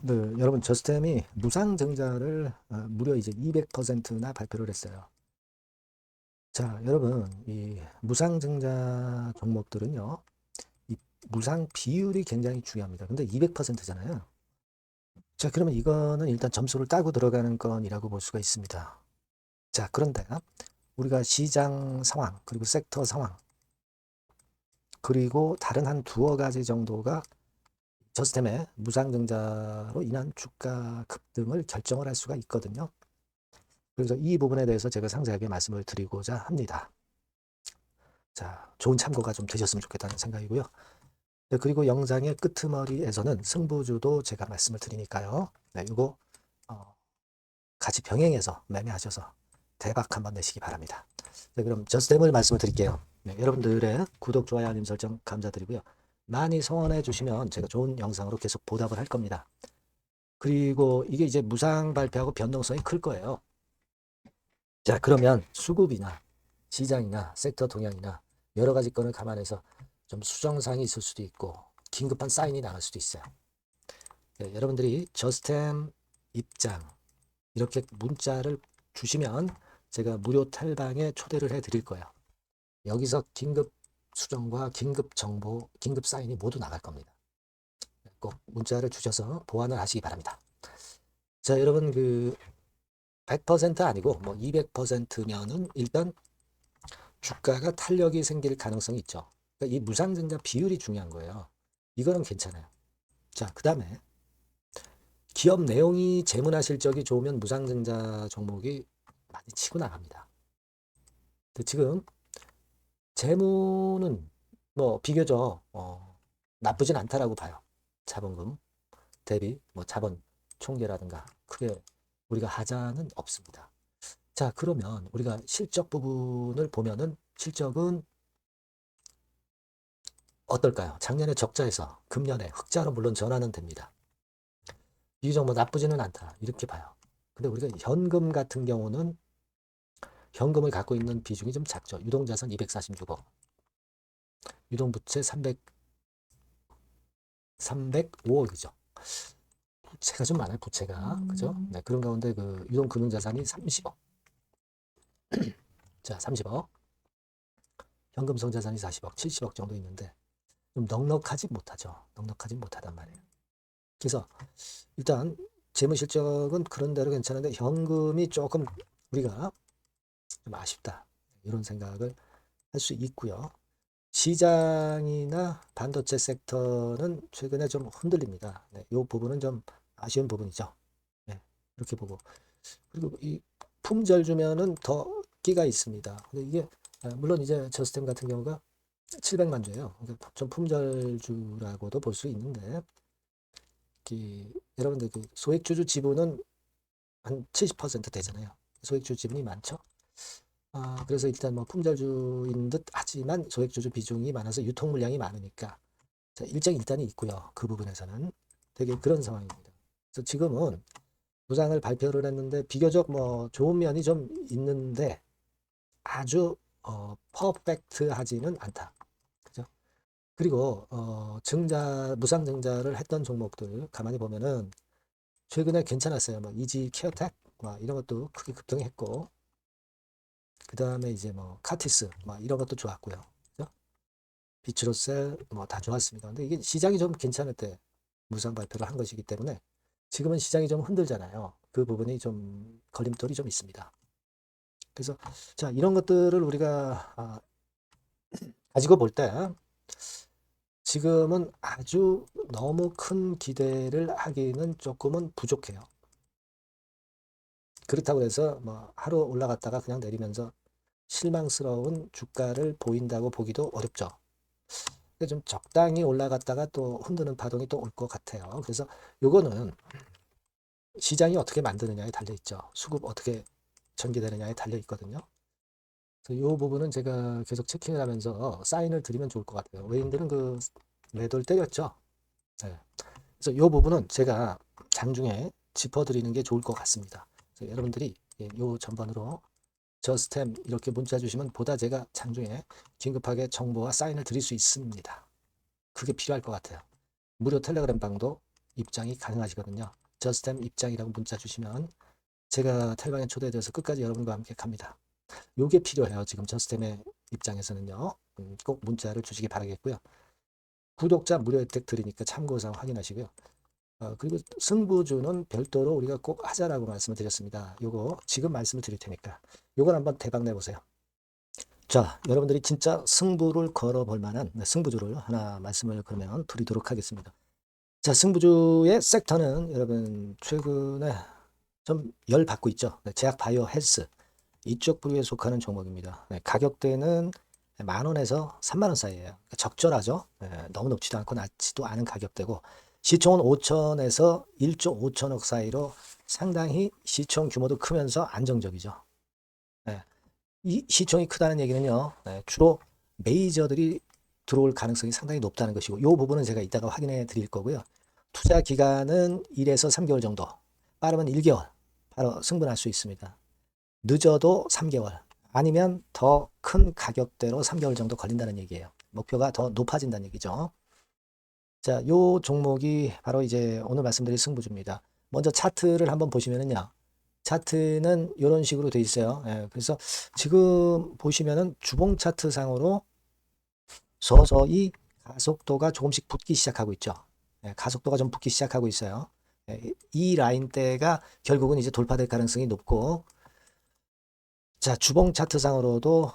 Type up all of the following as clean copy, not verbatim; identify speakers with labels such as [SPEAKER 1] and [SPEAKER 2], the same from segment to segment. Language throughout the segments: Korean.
[SPEAKER 1] 여러분 저스템이 무상증자를 무려 이제 200%나 발표를 했어요. 자, 여러분 이 무상증자 종목들은요, 이 무상 비율이 굉장히 중요합니다. 근데 200%잖아요. 자, 그러면 이거는 일단 점수를 따고 들어가는 건이라고 볼 수가 있습니다. 자, 그런데 우리가 시장 상황, 그리고 섹터 상황, 그리고 다른 한 두어 가지 정도가 저스템의 무상증자로 인한 주가 급등을 결정을 할 수가 있거든요. 그래서 이 부분에 대해서 제가 상세하게 말씀을 드리고자 합니다. 자, 좋은 참고가 좀 되셨으면 좋겠다는 생각이고요. 네, 그리고 영상의 끄트머리에서는 승부주도 제가 말씀을 드리니까요. 네, 이거 같이 병행해서 매매하셔서 대박 한번 내시기 바랍니다. 네, 그럼 저스템을 말씀을 드릴게요. 네, 여러분들의 구독, 좋아요, 알림 설정 감사드리고요. 많이 성원해 주시면 제가 좋은 영상으로 계속 보답을 할 겁니다. 그리고 이게 이제 무상 발표하고 변동성이 클 거예요. 자, 그러면 수급이나 시장이나 섹터 동향이나 여러 가지 건을 감안해서 좀 수정사항이 있을 수도 있고 긴급한 사인이 나갈 수도 있어요. 네, 여러분들이 저스템 입장 이렇게 문자를 주시면 제가 무료 탈방에 초대를 해 드릴 거예요. 여기서 긴급 수정과 긴급 정보, 긴급 사인이 모두 나갈 겁니다. 꼭 문자를 주셔서 보완을 하시기 바랍니다. 자, 여러분 100% 아니고 뭐 200%면은 일단 주가가 탄력이 생길 가능성이 있죠. 그러니까 이 무상증자 비율이 중요한 거예요. 이거는 괜찮아요. 자, 그 다음에 기업 내용이 재무나 실적이 좋으면 무상증자 종목이 많이 치고 나갑니다. 근데 지금 재무는 뭐 비교적 나쁘진 않다라고 봐요. 자본금 대비 뭐 자본 총계라든가 크게 우리가 하자는 없습니다. 자, 그러면 우리가 실적 부분을 보면은 실적은 어떨까요? 작년에 적자에서 금년에 흑자로 물론 전환은 됩니다. 비교적 뭐 나쁘지는 않다 이렇게 봐요. 근데 우리가 현금 같은 경우는 현금을 갖고 있는 비중이 좀 작죠. 유동자산 246억, 유동부채 305억이죠. 부채가 좀 많아요. 부채가 그죠? 네, 그런 가운데 유동금융자산이 30억. 자, 30억. 현금 성자산이 40억, 70억 정도 있는데 좀 넉넉하지 못하죠. 넉넉하지 못하단 말이에요. 그래서 일단 재무 실적은 그런 대로 괜찮은데 현금이 조금 우리가 좀 아쉽다 이런 생각을 할 수 있고요. 시장이나 반도체 섹터는 최근에 좀 흔들립니다. 네, 이 부분은 좀 아쉬운 부분이죠. 네, 이렇게 보고 그리고 이 품절 주면은 더 끼가 있습니다. 근데 이게 물론 이제 저스템 같은 경우가 700만 주예요. 그러니까 좀 품절주라고도 볼 수 있는데 여러분들 소액주주 지분은 한 70% 되잖아요. 소액주주 지분이 많죠. 그래서 일단 뭐 품절주인 듯 하지만 소액주주 비중이 많아서 유통 물량이 많으니까 자, 일정일단이 있고요. 그 부분에서는 되게 그런 상황입니다. 그래서 지금은 부상을 발표를 했는데 비교적 뭐 좋은 면이 좀 있는데 아주 퍼펙트하지는 않다. 그죠? 그리고 무상 증자를 했던 종목들 가만히 보면은 최근에 괜찮았어요. 뭐 이지 케어텍 이런 것도 크게 급등했고 그 다음에 이제 뭐 카티스 이런 것도 좋았고요. 그죠? 비츠로셀 뭐 다 좋았습니다. 근데 이게 시장이 좀 괜찮을 때 무상 발표를 한 것이기 때문에 지금은 시장이 좀 흔들잖아요. 그 부분이 좀 걸림돌이 좀 있습니다. 그래서 자, 이런 것들을 우리가 가지고 볼 때 지금은 아주 너무 큰 기대를 하기는 조금은 부족해요. 그렇다고 해서 뭐 하루 올라갔다가 그냥 내리면서 실망스러운 주가를 보인다고 보기도 어렵죠. 좀 적당히 올라갔다가 또 흔드는 파동이 또 올 것 같아요. 그래서 요거는 시장이 어떻게 만드느냐에 달려 있죠. 수급 어떻게 전개되느냐에 달려 있거든요. 그래서 이 부분은 제가 계속 체킹을 하면서 사인을 드리면 좋을 것 같아요. 외인들은 매도를 때렸죠. 네. 그래서 이 부분은 제가 장중에 짚어드리는 게 좋을 것 같습니다. 그래서 여러분들이 이 전반으로 저스템 이렇게 문자 주시면 보다 제가 장중에 긴급하게 정보와 사인을 드릴 수 있습니다. 그게 필요할 것 같아요. 무료 텔레그램 방도 입장이 가능하시거든요. 저스템 입장이라고 문자 주시면 제가 텔방에 초대돼서 끝까지 여러분과 함께 갑니다. 요게 필요해요. 지금 저스템의 입장에서는요. 꼭 문자를 주시기 바라겠고요. 구독자 무료 혜택 드리니까 참고사항 확인하시고요. 그리고 승부주는 별도로 우리가 꼭 하자라고 말씀을 드렸습니다. 요거 지금 말씀을 드릴 테니까 요걸 한번 대박 내보세요. 자, 여러분들이 진짜 승부를 걸어볼 만한 승부주를 하나 말씀을 그러면 드리도록 하겠습니다. 자, 승부주의 섹터는 여러분 최근에 좀 열 받고 있죠. 제약 바이오 헬스 이쪽 부류에 속하는 종목입니다. 가격대는 10,000원에서 30,000원 사이에요. 적절하죠. 너무 높지도 않고 낮지도 않은 가격대고 시총은 5천에서 1조 5천억 사이로 상당히 시총 규모도 크면서 안정적이죠. 이 시총이 크다는 얘기는요. 주로 메이저들이 들어올 가능성이 상당히 높다는 것이고 이 부분은 제가 이따가 확인해 드릴 거고요. 투자 기간은 1에서 3개월 정도, 빠르면 1개월 바로 승분할 수 있습니다. 늦어도 3개월 아니면 더 큰 가격대로 3개월 정도 걸린다는 얘기예요. 목표가 더 높아진다는 얘기죠. 자, 요 종목이 바로 이제 오늘 말씀드릴 승부주입니다. 먼저 차트를 한번 보시면은요. 차트는 이런 식으로 돼 있어요. 그래서 지금 보시면은 주봉 차트 상으로 서서히 가속도가 조금씩 붙기 시작하고 있죠. 가속도가 좀 붙기 시작하고 있어요. 이 라인대가 결국은 이제 돌파될 가능성이 높고, 자, 주봉 차트상으로도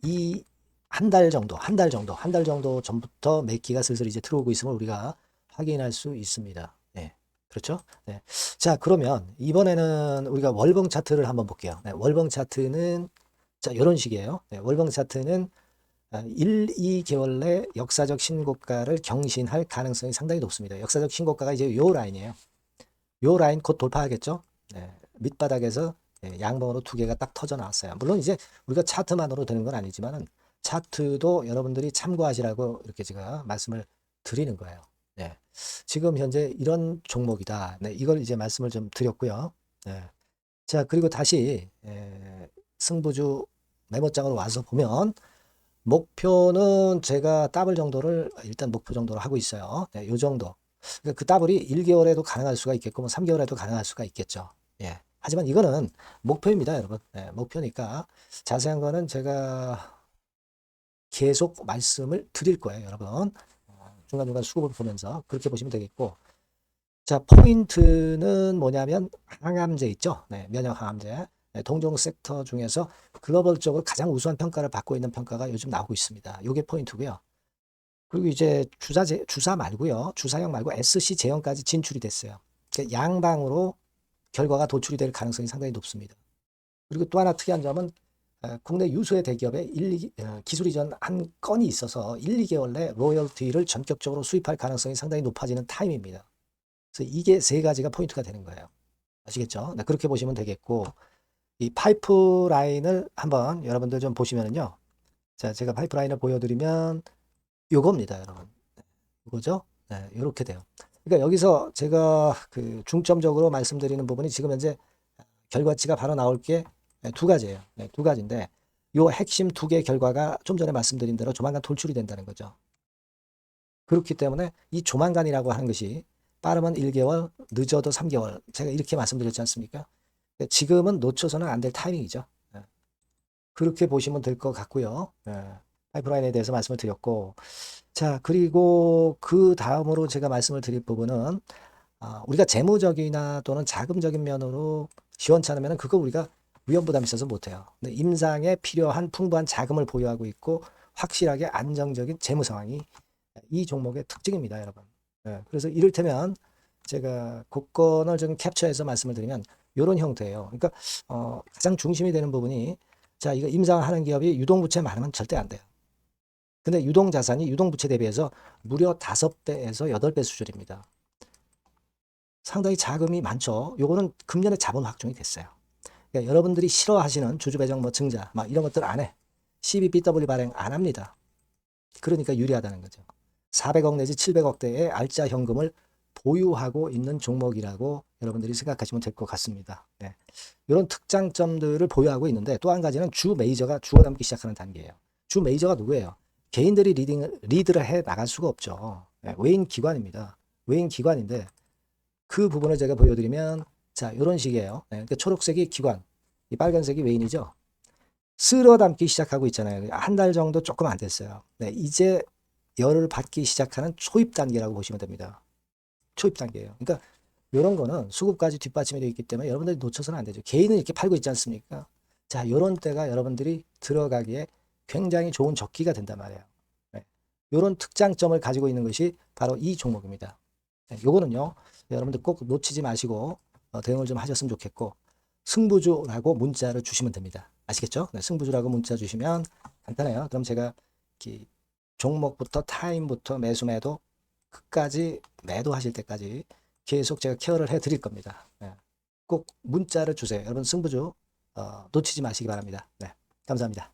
[SPEAKER 1] 이 한 달 정도 전부터 매기가 슬슬 이제 들어오고 있음을 우리가 확인할 수 있습니다. 그렇죠? 자, 그러면 이번에는 우리가 월봉 차트를 한번 볼게요. 월봉 차트는 자, 이런 식이에요. 월봉 차트는 1, 2개월 내 역사적 신고가를 경신할 가능성이 상당히 높습니다. 역사적 신고가가 이제 요 라인이에요. 요 라인 곧 돌파하겠죠? 밑바닥에서 양봉으로 두 개가 딱 터져 나왔어요. 물론 이제 우리가 차트만으로 되는 건 아니지만은 차트도 여러분들이 참고하시라고 이렇게 제가 말씀을 드리는 거예요. 지금 현재 이런 종목이다. 이걸 이제 말씀을 좀 드렸고요. 자, 그리고 다시 승부주 메모장으로 와서 보면 목표는 제가 더블 정도를 일단 목표 정도로 하고 있어요. 요 정도. 그러니까 그 더블이 1개월에도 가능할 수가 있겠고 뭐 3개월에도 가능할 수가 있겠죠. 하지만 이거는 목표입니다, 여러분. 목표니까 자세한 거는 제가 계속 말씀을 드릴 거예요, 여러분. 중간중간 수급을 보면서 그렇게 보시면 되겠고, 자, 포인트는 뭐냐면 항암제 있죠. 면역 항암제. 동종 섹터 중에서 글로벌적으로 가장 우수한 평가를 받고 있는 평가가 요즘 나오고 있습니다. 이게 포인트고요. 그리고 이제 주사 말고요. 주사형 말고 SC 제형까지 진출이 됐어요. 그러니까 양방으로 결과가 도출이 될 가능성이 상당히 높습니다. 그리고 또 하나 특이한 점은 국내 유수의 대기업에 기술 이전 한 건이 있어서 1, 2개월 내 로열티를 전격적으로 수입할 가능성이 상당히 높아지는 타임입니다. 그래서 이게 세 가지가 포인트가 되는 거예요. 아시겠죠? 그렇게 보시면 되겠고, 이 파이프라인을 한번 여러분들 좀 보시면은요. 자, 제가 파이프라인을 보여드리면 요겁니다, 여러분. 이거죠? 이렇게 돼요. 그러니까 여기서 제가 그 중점적으로 말씀드리는 부분이 지금 현재 결과치가 바로 나올 게 두 가지예요. 두 가지인데 요 핵심 두 개 결과가 좀 전에 말씀드린 대로 조만간 돌출이 된다는 거죠. 그렇기 때문에 이 조만간이라고 하는 것이 빠르면 1개월, 늦어도 3개월. 제가 이렇게 말씀드렸지 않습니까? 지금은 놓쳐서는 안 될 타이밍이죠. 그렇게 보시면 될 것 같고요. 파이프라인에 대해서 말씀을 드렸고, 자, 그리고 그 다음으로 제가 말씀을 드릴 부분은 우리가 재무적이나 또는 자금적인 면으로 시원찮으면 그거 우리가 위험부담이 있어서 못해요. 근데 임상에 필요한 풍부한 자금을 보유하고 있고 확실하게 안정적인 재무 상황이 이 종목의 특징입니다, 여러분. 그래서 이를테면 제가 곡선을 좀 캡처해서 말씀을 드리면 이런 형태예요. 그러니까 가장 중심이 되는 부분이 자, 이거 임상하는 기업이 유동부채 많으면 절대 안 돼요. 근데 유동자산이 유동부채 대비해서 무려 5배에서 8배 수준입니다. 상당히 자금이 많죠. 요거는 금년에 자본 확정이 됐어요. 그러니까 여러분들이 싫어하시는 주주배정 뭐 증자 막 이런 것들 안 해. CBBW 발행 안 합니다. 그러니까 유리하다는 거죠. 400억 내지 700억대의 알짜 현금을 보유하고 있는 종목이라고 여러분들이 생각하시면 될 것 같습니다. 이런 특장점들을 보유하고 있는데 또 한 가지는 주 메이저가 주워 담기 시작하는 단계예요. 주 메이저가 누구예요? 개인들이 리드를 해 나갈 수가 없죠. 외인 기관입니다. 외인 기관인데 그 부분을 제가 보여드리면 자, 이런 식이에요. 네, 그러니까 초록색이 기관, 이 빨간색이 웨인이죠. 쓸어 담기 시작하고 있잖아요. 한 달 정도 조금 안 됐어요. 네, 이제 열을 받기 시작하는 초입 단계라고 보시면 됩니다. 초입 단계예요. 그러니까 이런 거는 수급까지 뒷받침이 되어 있기 때문에 여러분들이 놓쳐서는 안 되죠. 개인은 이렇게 팔고 있지 않습니까? 자, 이런 때가 여러분들이 들어가기에 굉장히 좋은 적기가 된단 말이에요. 네. 이런 특장점을 가지고 있는 것이 바로 이 종목입니다. 네, 요거는요, 여러분들 꼭 놓치지 마시고 대응을 좀 하셨으면 좋겠고, 승부주라고 문자를 주시면 됩니다. 아시겠죠? 네, 승부주라고 문자 주시면 간단해요. 그럼 제가 종목부터 타임부터 매수 매도 끝까지 매도하실 때까지 계속 제가 케어를 해 드릴 겁니다. 네. 꼭 문자를 주세요. 여러분 승부주 놓치지 마시기 바랍니다. 네, 감사합니다.